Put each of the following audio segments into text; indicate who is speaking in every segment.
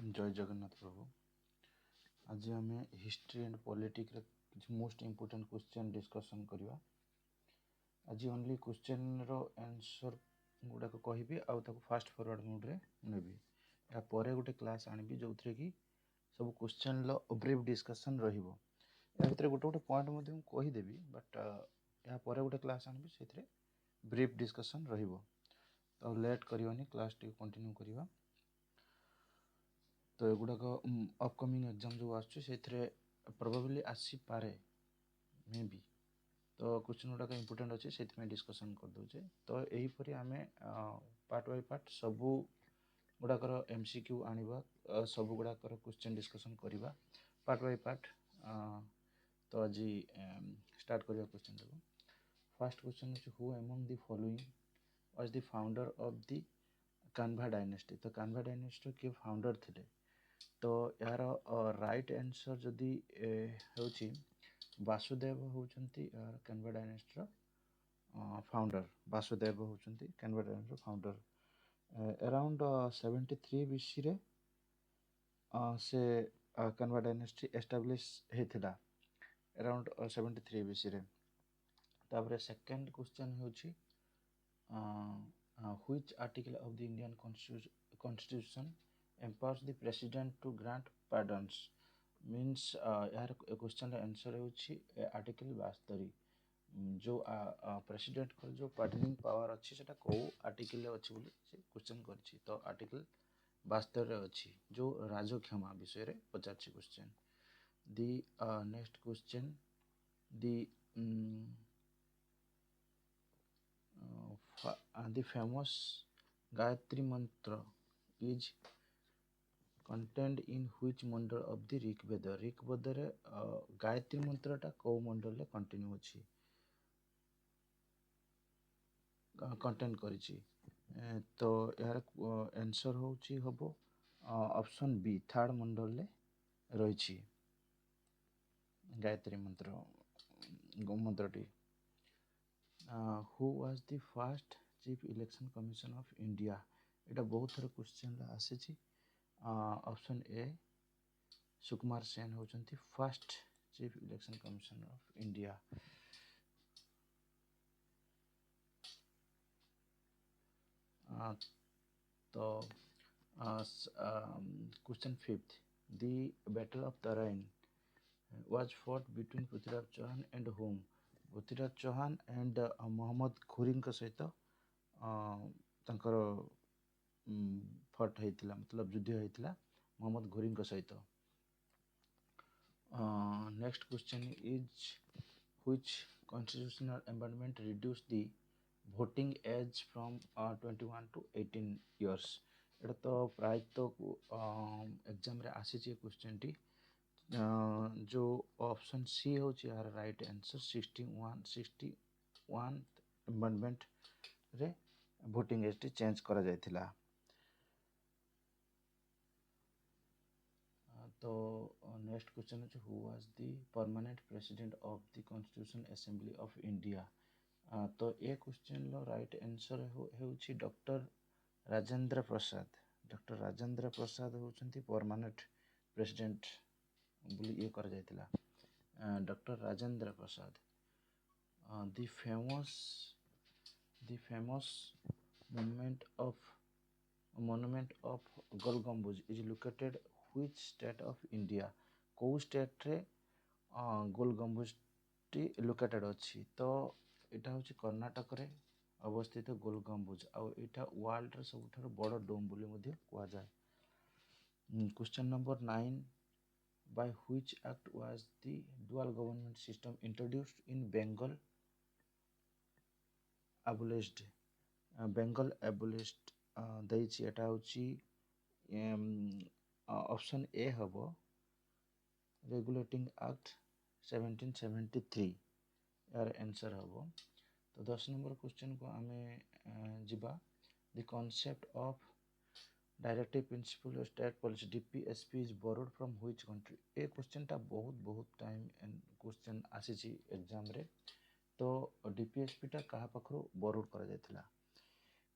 Speaker 1: जय जगन्नाथ प्रभु। आज आम हिस्ट्री एंड पॉलिटिक्स किसी मोस्ट इम्पोर्टेंट क्वेश्चन डिस्कसन करवा। आज ओनली क्वेश्चन रो आंसर गुड़ाक कहि आउ फास्ट फॉरवर्ड मोड रे नेबी। या परे गोटे क्लास आनिबी जो कि सब क्वेश्चन लो ब्रीफ डिस्कशन रहिबो। या भितर गोटे गोटे पॉइंट मध्ये मु कहि देबी, बट या परे गोटे क्लास आनिबी सेथरे ब्रीफ डिस्कशन रहिबो। तो लेट करियोनी, क्लास टी कंटिन्यू करिवा। तो एगुड़ाक अपकमिंग एग्जाम जो आसरे प्रोबेबली आसी पारे मे बी। तो क्वेश्चन गुड़ाक इंपोर्टेंट अच्छे से डिस्कसन कर दौचे। तो यहीपरि आम पार्ट बाय पार्ट सबू गुड़ाकर एमसीक्यू आनिबा, सबू गुड़ाकर क्वेश्चन डिस्कसन करवा पार्ट बाय पार्ट। तो आज स्टार्ट करवा क्वेश्चन को। First question who among the following was the founder of the Kanha dynasty. तो कान्हा डायनेस्टी के फाउंडर थे। तो यार राइट आंसर जदि होची वासुदेव होचंती कान्हा डायनेस्टी फाउंडर। वासुदेव होचंती Kanva dynasty founder. Around 73 BC रे से कान्हा डायनेस्टी एस्टाब्लिश हेथिला। अराउंड 73 बीसी रे। तापर सेकंड क्वेश्चन होची which article of the Indian constitution empowers the president to grant pardons। Means यार क्वेश्चन आंसर होची आर्टिकल 72। जो प्रेसिडेंट को जो पार्डनिंग पावर अच्छी सेटा को आर्टिकल अच्छी बोली से क्वेश्चन करछि। तो आर्टिकल 72 रे अच्छी जो राजक्षमा विषय रे पचाछि question. The next question the the famous Gayatri mantra is contained in which mandal of the Rigveda. Rigveda रे गायत्री मंत्र टा को मंडल रे कंटिन्यू अछि कंटेंट करिछि। तो यार आंसर होछि हबो ऑप्शन बी थर्ड मंडल रे रहिछि गायत्री मंत्र मंत्रटी। Who was the first chief election commission of India. एटा बहुत थर क्वेश्चन आसी। ऑप्शन ए सुकुमार सेन होचंती first chief election commission of India. तो question fifth the battle of Tarain was fought between Prithviraj Chauhan and whom. Prithviraj Chauhan and Mohammad Ghori सहित फट होता, मतलब युद्ध होता मोहम्मद घोरी सहित। Next question is which constitutional amendment reduce the voting age from 21 to 18 years. एटा तो प्रायतः एग्जाम रे आसी क्वेश्चन टी। जो ऑप्शन सी होची यार राइट आंसर 61 अमेंडमेंट रे वोटिंग एज टी चेंज करा जायतिला। तो नेक्स्ट क्वेश्चन है who was the permanent president of the constitution assembly of India. तो ये क्वेश्चन लो राइट आंसर होची डॉक्टर राजेंद्र प्रसाद। डॉक्टर राजेंद्र प्रसाद होचंती परमानेंट प्रेसिडेंट बोली ये कर जायतिला doctor Rajendra Prasad. The famous monument of Gol Gumbaz is located which state of India. को स्टेट रे गोल गम्बुज टी लोकेटेड अछि। तो एटा होची कर्नाटक रे अवस्थित गोल गम्बुज। आ एटा वर्ल्ड रे सबठार बड़ डोम बोली मध्ये कुआ जाय। Question number 9 by which act was the dual government system introduced in Bengal abolished। Bengal abolished देइछि एटा होची ऑप्शन ए हबो रेगुलेटिंग एक्ट 1773 यार आंसर हबो। तो 10 नंबर क्वेश्चन को आमे जिबा the concept of directive principle of state policy DPSP is borrowed from which country. A question टा बहुत टाइम क्वेश्चन आसी एग्जाम रे। तो डीपीएसपी टा कहा पाखरो बोरोड करा जायतिला।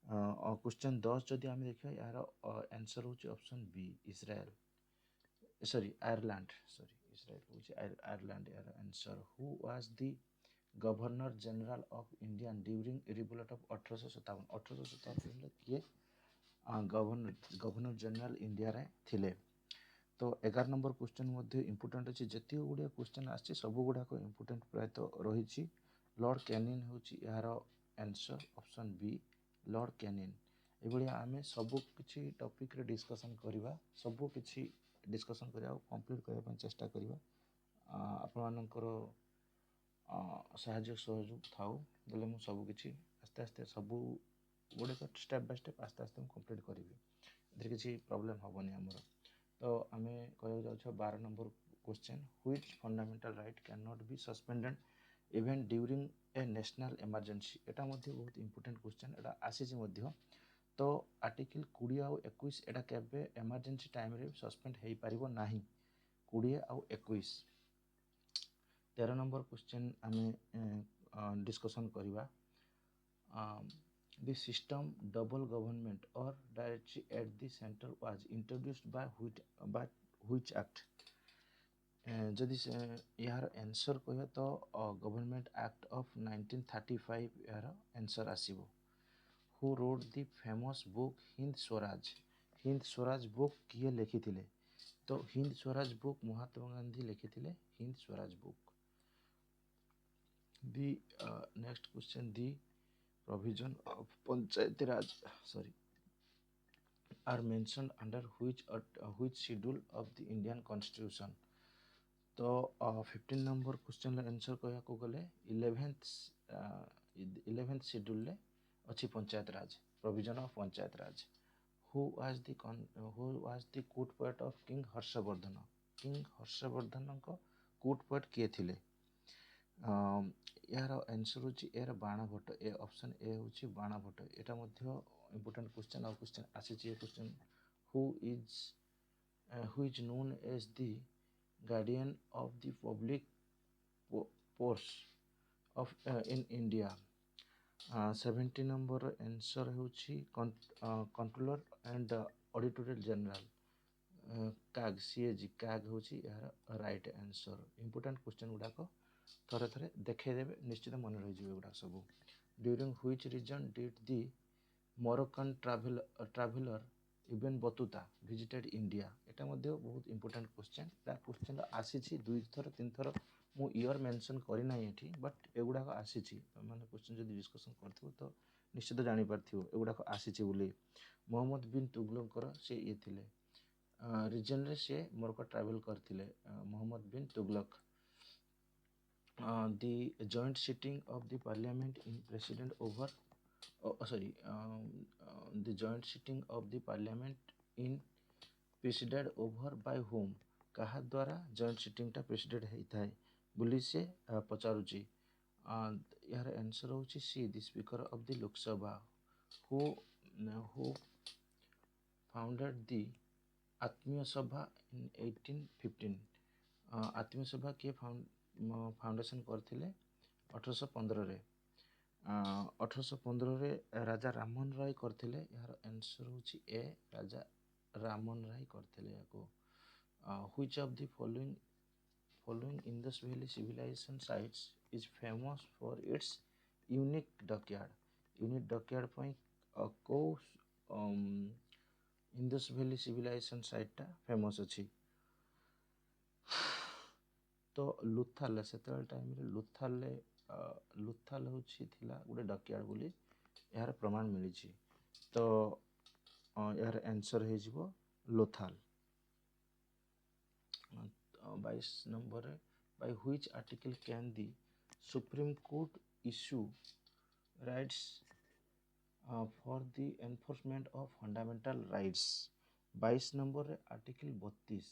Speaker 1: क्वेश्चन 10 जदि आम देखा यार आंसर हूँ ऑप्शन बी इस्राएल सॉरी आयरलैंड सॉरी इस्राएल हूँ आयरलैंड यार answer who was the governor general of India during revolt of 1857 किए गवर्नर जनरल इंडिया रे थिले। तो 11 नंबर क्वेश्चन मध्य इंपोर्टेंट अच्छी जिते गुड़िया क्वेश्चन आसी सब गुड़ाक इंपोर्टेंट प्रायतः रही लॉर्ड कैनिन हूँ यार answer option B Lord Canning. ये आम सबू किसी टॉपिक रे डिस्कशन करवा सबू किसी डिस्कशन करा कंप्लीट करने चेष्टा करवा आपणकर साहाय्य सहयोग थाऊ बोले मुझे सबकि आस्ते आस्ते सबू गुड़िक स्टेप बाय स्टेप आस्ते आस्ते मुझे कंप्लीट करी ए किसी प्रोब्लेम हेनी आमर। तो आम कह 12 number question which fundamental right can not be suspended even during a national emergency एटा मध्य बहुत इंपोर्टेंट क्वेश्चन एटा आसी। तो आर्टिकल 20 आउ 21 एटा केबे इमरजेंसी टाइम रे सस्पेंड हो पारिबो नाही 20 आउ 21। 13 नंबर क्वेश्चन आम डिस्कशन करवा the system double government or directly at the center was introduced by which act जदि यार आंसर कह तो गवर्नमेंट एक्ट ऑफ 1935 यार आंसर आसीबो। Who wrote the famous book Hind Swaraj book किए लिखिथिले तो हिंद स्वराज बुक महात्मा गांधी लिखिथिले Hind Swaraj book. The next question the provision of Panchayati Raj are mentioned under which schedule of the Indian Constitution। तो 15 नंबर क्वेश्चन आंसर कह गले 11th schedule रे अच्छी panchayat raj provision of panchayat raj. Who was the court poet of king Harshavardhan को court poet किए थिले यार answer हूँ यार बाणभट्ट ए ऑप्शन ए हूँ बाणभट्ट एटा मध्य इंपोर्टेंट क्वेश्चन आउ क्वेश्चन आसी question who is known as the guardian of the public purse of in India. 70 number answer हूँ controller and auditorial general CAG CAG CAG हूँ यार राइट आंसर। इंपोर्टेंट क्वेश्चन गुड़ाक थरे थरे देखदेवे निश्चित मन रही गुड़ा सब। During which region did the Moroccan traveller Ibn Battuta visited India एटा मध्य बहुत इंपोर्टेंट क्वेश्चन क्वेश्चन आसी 2 थर 3 थर मु ईयर मेंशन करना ये बट एगुड़ा आसी मैंने क्वेश्चन जो डिस्कसन कर तो निश्चित जापर एगुड़ा आसी मोहम्मद बिन तुगलकर से ये थे रिजन रे से मोरक्को ट्रावेल करते Mohammad bin Tughlaq. The joint sitting of the parliament in president over the joint sitting of the parliament in presided over by whom कहा द्वारा joint sitting टा presided होता है बोली से पचारुची। यार आंसर होची see the speaker of the Lok Sabha who founded the आत्मीय सभा in 1815 आत्मीय सभा के फाउंडेशन करते 1815 रे 1815 रे राजा राममोहन राय करते यार आंसर हूँ ए राजा राममोहन राय करते which of the following Indus valley civilisation sites is famous for its unique dockyard को Indus valley civilisation site famous अच्छी। तो लुथाल से टाइम लुथाल हूँ गोटे डकयार्ड बोली यार प्रमाण मिली। तो यार आंसर हो Lothal. 22 number by which article can the supreme court issue rights for the enforcement of fundamental rights. 22 number article 32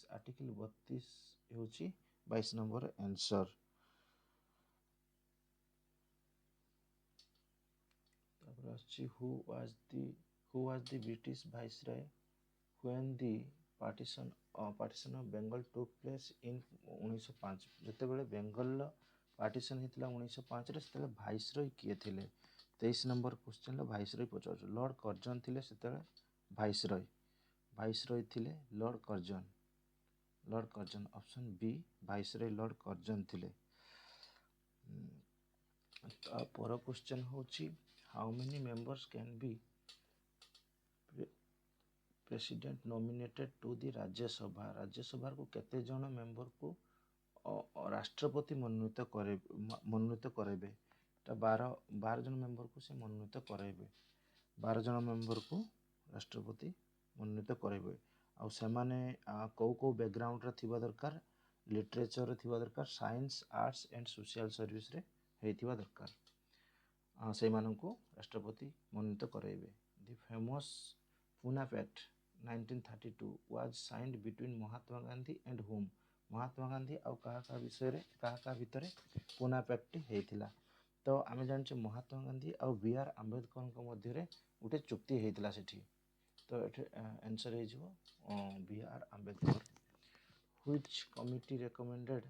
Speaker 1: हूँ 22 number answer. who was the British viceroy when the partition of Bengal took place in 1905 जिते बेले Bengal partition होता 1905 रे भाइसरय किए थिले 23 number question viceroy पचार lord Curzon थिले सेतेबेले भाइसरय थिले lord Curzon option B viceroy lord Curzon थिले। पर क्वेश्चन होची how many members can be president nominated to the Rajya Sabha को केते जन मेंबर को राष्ट्रपति मनोनीत कराइबे 12 जन मेंबर को से मनोनीत कराइबे 12 जन मेंबर को राष्ट्रपति मनोनीत कराइबे आ सेमाने को बैकग्राउंड रे थिबा दरकार लिटरेचर रे थिबा दरकार science arts and social service रे हेथिबा दरकार से मानको राष्ट्रपति मनोनीत कराइबे। The famous Poona pact 1932 was signed between Mahatma Gandhi and whom Mahatma Gandhi आउ का विषय रे का भितर पुना पैक्ट हेतिला तो आमे जानछे महात्मा गांधी आउ बी आर आंबेडकर को मध्य रे उठे चुक्ति हेतिला सेठी तो एठे आंसर हे जिवो B R Ambedkar. Which committee recommended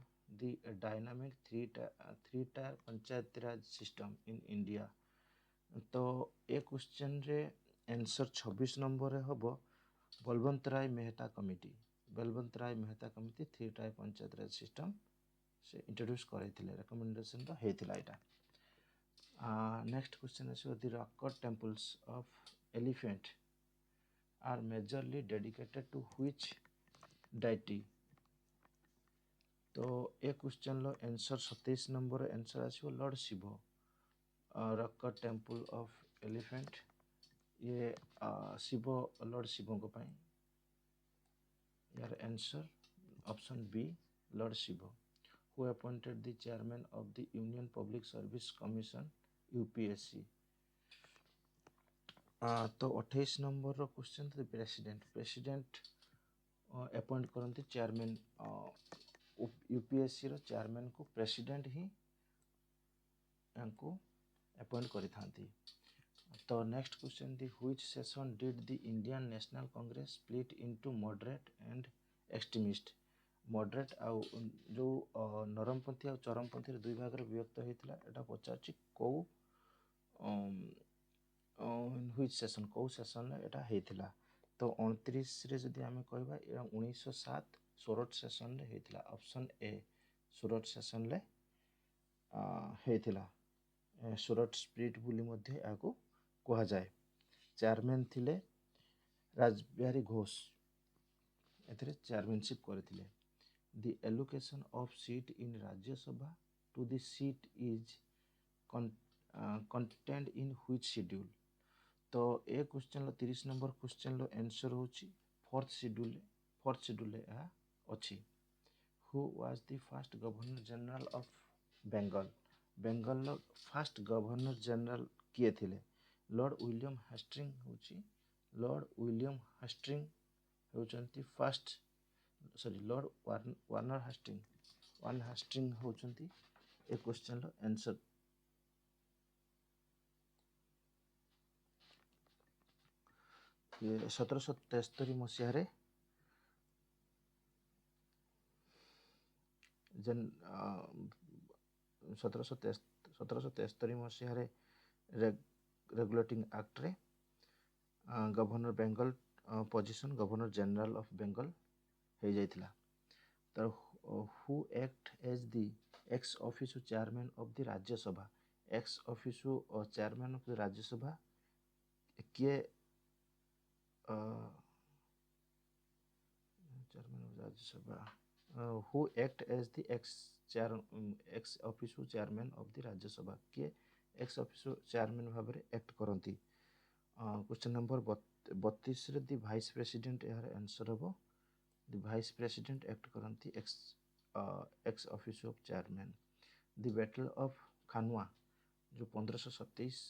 Speaker 1: the dynamic three tier panchayati raj system in India तो ए क्वेश्चन रे आंसर 26 नंबर रे हबो Balwant Rai Mehta committee 3 tier panchayat raj system से इंट्रोड्यूस करैथिले रिकमेंडेशन तो हेतिला एटा। Next question is the rock temples of elephant are majorly dedicated to which deity तो ए क्वेश्चन लो आंसर 27 नंबर आंसर आछो lord Shiva rock temple of elephant ये शिव लॉर्ड शिव को पाई यार answer option B lord Shiva who appointed the chairman of the Union Public Service Commission UPSC तो 28 number रो question तो प्रेसिडेंट अपॉइंट करते चेयरमैन यूपीएससी रो chairman को president ही को अपॉइंट करि थांती। तो next question the which session did the Indian national Congress split into moderate and extremist moderate आउ जो नरमपंथी और चरमपंथी दुई भाग रे विभक्त होइतिला एटा पचाछि को व्हिच सेशन को सेशन रे एटा हेतिला तो 29 रे जदि हमें कहबा 1907 सोरठ सेशन रे हेतिला ऑप्शन ए सोरठ सेशन रे हेतिला सोरठ स्प्लिट बुली मध्ये आको कहा जाए। चेयरमैन थिले राजबिहारी घोष एथरे चेयरमैनशिप करथिले। The allocation of seat in Rajya Sabha to the seat is contained in which schedule तो ए क्वेश्चन लो 30 नंबर क्वेश्चन लो आंसर होची फोर्थ शेड्यूल या अछि। Who was the first governor general of Bengal लो फर्स्ट गवर्नर जनरल किए थिले लॉर्ड विलियम हेस्टिंग होचंती first sorry lord Warren Hasting होचंती ए क्वेश्चन रो आंसर। ये 1773 मसीहा रे जन 1773 मसीहा रे रेगुलेटिंग एक्ट रे governor Bengal position governor general of Bengal हो जाइथिला तो who act as the ex officio chairman of the Rajya Sabha ex officio chairman of the Rajya Sabha किए chairman of Rajya Sabha who act as the ex officio chairman of the Rajya Sabha किए ex officio chairman भाव में act करती। Question number 32 रे the vice president यार answer हो the vice president act करती ex office of chairman. The battle of Khanwa जो 1527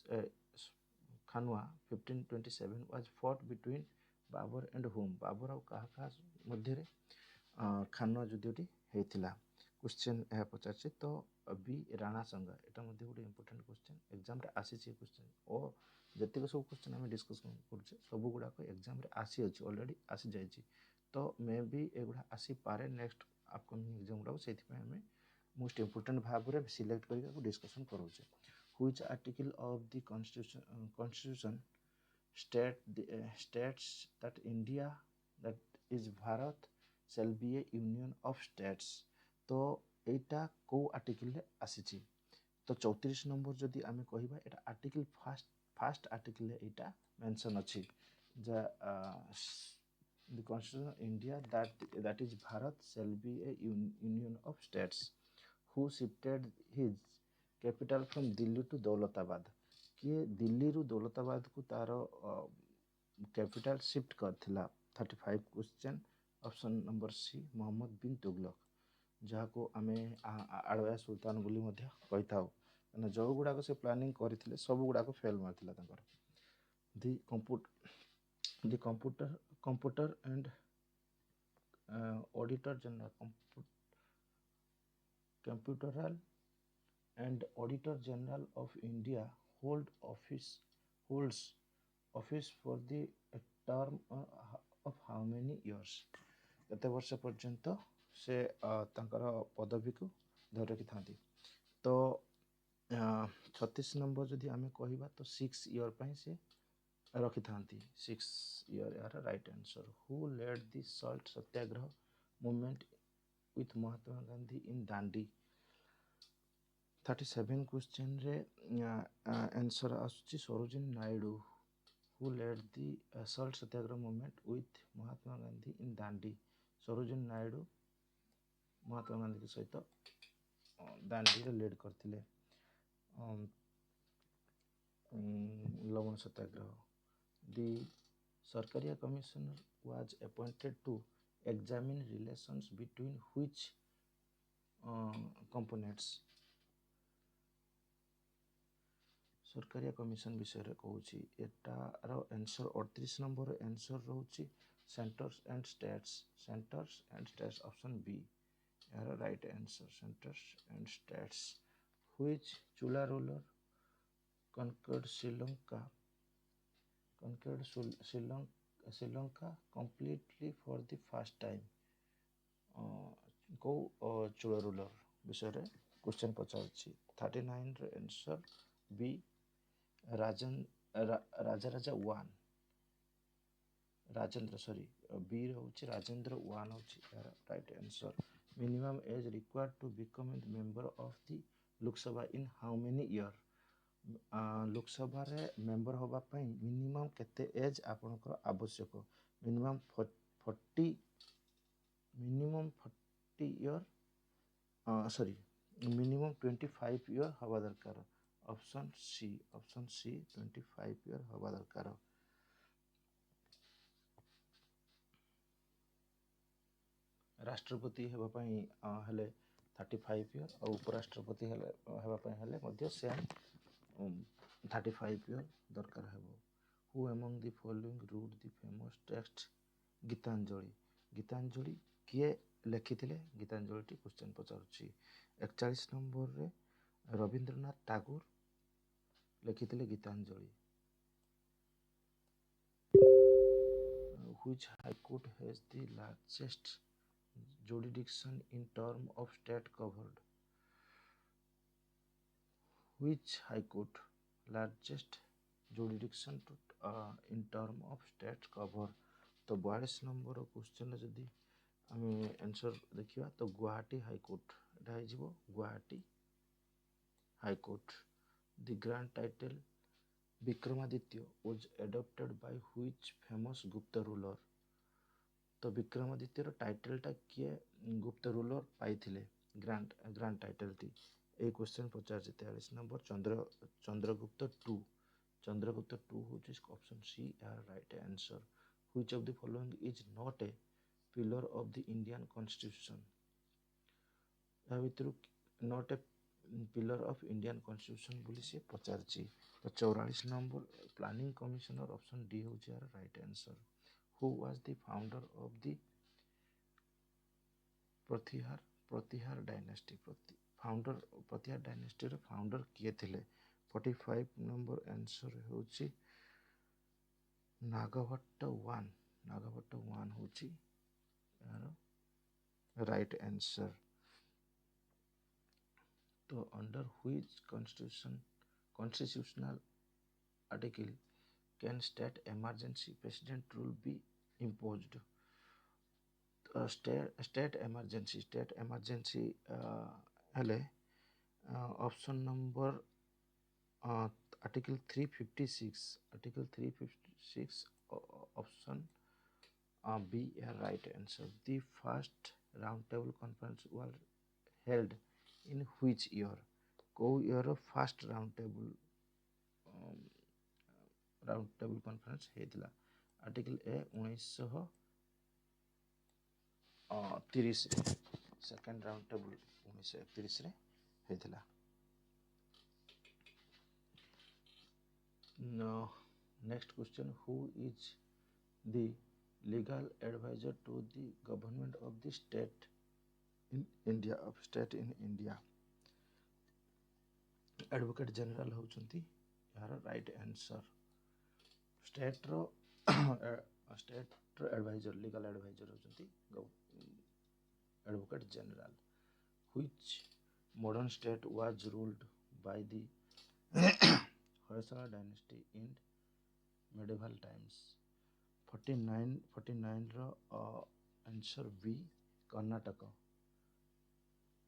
Speaker 1: Khanwa 1527 was fought between Babar and whom Babar और कहा मध्य रे खानवा युद्धटी हेतिला। क्वेश्चन यह पचार तो बी राणा संगा एटा मध्ये गोटे इंपोर्टेंट क्वेश्चन एग्जाम रे आसी छै क्वेश्चन ओ जतिक सब क्वेश्चन आम डिस्कसन कर सब गुड़ाक एग्जाम रे आसी अच्छी ऑलरेडी आसी जाइए तो मे भी एगुड़ा आसी पारे नेक्स्ट अपकमिंग एग्जाम गुड़ाक से मोस्ट इंपोर्टेंट भाव में सिलेक्ट करके discussion करोचे। Which article of the constitution states that India, that is Bharat, shall be a union of states? तो एटा को आर्टिकल रे आसीची तो 34 नंबर जदि आमे कहिबा एटा आर्टिकल फास्ट आर्टिकल रे एटा मेंशन अछि जा the constitution of India, that is Bharat shall be a union of states. Who shifted his capital from Delhi to Daulatabad? किए दिल्ली रु दौलताबाद को तार कैपिटल शिफ्ट करथिला 35 question option number C Mohammad bin Tughlaq जहाँ को आमे आड़वाया सुल्तान बोली मध्य कही थाउ ना जो गुड़ाक से प्लानिंग करथिले सब गुड़ाक फेल मारथिला तांकर the comptroller and auditor general comptroller and Auditor General of India holds office for the term of how many years? केते वर्ष पर्यंत से तांकर पदवी को धरि रखिथांती तो 36 नंबर जदि आमे कहिबा तो 6 ईयर पई से रखिथांती 6 ईयर यार right answer who led the salt satyagraha movement with Mahatma Gandhi in Dandi 37 question रे आंसर आसुची Sarojini Naidu who led the salt satyagraha movement with Mahatma Gandhi in Dandi Sarojini Naidu Mahatma Gandhi के सहित दांडी रे लीड करथिले लवण satyagraha the Sarkaria commissioner was appointed to examine relations between which components Sarkaria commission विषय रे कहूची एटार आंसर 38 नंबर आंसर रहउची centres and states option B यार right answer centres and states which Chola ruler conquered Sri Lanka completely for the first time को चूला ruler विषय रे question पचारछि 39 रे आंसर बी राजा वन राजेंद्र सॉरी बी होची राजेंद्र वन होची right answer minimum age required to become a member of the Lok Sabha in how many year Lok Sabha रे member होबा पई मिनिमम केते एज आपनकर आवश्यक minimum 40 year sorry minimum 25 year हवा दरकार ऑप्शन सी 25 ईयर हवा दरकार राष्ट्रपति हेबा पई हेले 35 ईयर और उपराष्ट्रपति हेबा पई हेले मध्य सेम 35 ईयर दरकार हेबो who among the following wrote the famous text Gitanjali किए लिखिथिले गीतांजलिटी क्वेश्चन पचारुछि 41 नंबर रे Rabindranath Tagore लिखिथिले Geetanjali which high court has the largest jurisdiction in term of state covered which high court largest jurisdiction to in term of state cover तो 42 number question जदि आमे answer देखिबा तो Guwahati high court एटा हे जिवो Guwahati high court the grand title Vikramaditya was adopted by which famous गुप्त ruler तो विक्रमादित्य रो title टा किए गुप्त रूलर पाइथिले ग्रैंड टाइटल थी ए question 43 number Chandragupta 2 which is option C are right answer which of the following is not a pillar of the Indian constitution या भितर not a pillar of Indian constitution बोली से पचारछि तो 44 number planning commission option D हो यार right answer who was the founder of the Pratihara dynasty Pratihara dynasty रो founder किए थिले 45 नंबर आंसर होची नागभट्ट 1 होची यार राइट आंसर तो under which constitution constitutional article can state emergency president rule be imposed. State emergency हेले option number article 356 option B a right answer. The first roundtable conference was held in which year? को year first roundtable conference हेतिला. article A 1930 second roundtable 1931 रे हेतिला. No. Next question, who is the legal advisor to the government of the state in India? Advocate General होचंती यार right answer. State row advisor, legal advisor होचंती Advocate General. Which modern state was ruled by the Hoysala dynasty in medieval times? 49 row answer B Karnataka.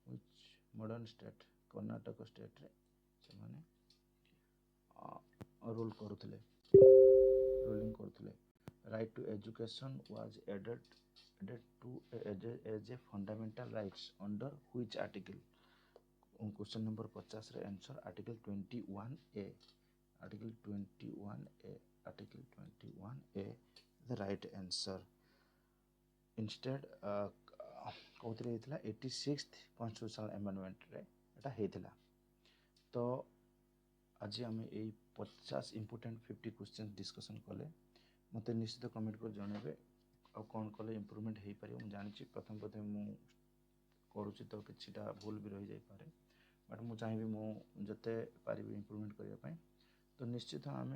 Speaker 1: Which modern state? Karnataka state रे ସେମାନେ ruling କରୁଥିଲେ. Right to education was added to as a fundamental rights under which article? Question number 50 रे answer article 21A. article 21A the right answer. Instead कौथिरे हेतिला 86th constitutional amendment रे एटा हेतिला. तो आज आम यही 50 important 50 question discussion कले. मत निश्चित कमेंट कर जनइबे आ कौन कले इम्प्रूवमेंट हो पारे. मुझे जानी प्रथम मु करुच्ची तो किछिटा भूल भी रही जाई पारे, बट मु चाहिए मु जते पारि इम्प्रूवमेंट करने. तो निश्चित आम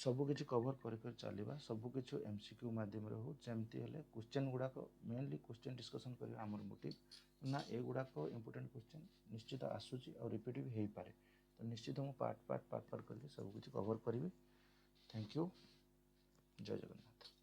Speaker 1: सबकि कवर कर चलवा. सबकि एमसीक्यू मध्यम हो जमती हेल्ले क्वेश्चन गुड़ाक मेनली क्वेश्चन डिस्कसन करवा आमर मोटिव ना ए गुड़ाक इंपोर्टेंट क्वेश्चन निश्चित आसूची और रिपीट भी हो पारे. तो निश्चित मुझे पार्ट करके सबकि कवर करी. Thank you. जय जगन्नाथ.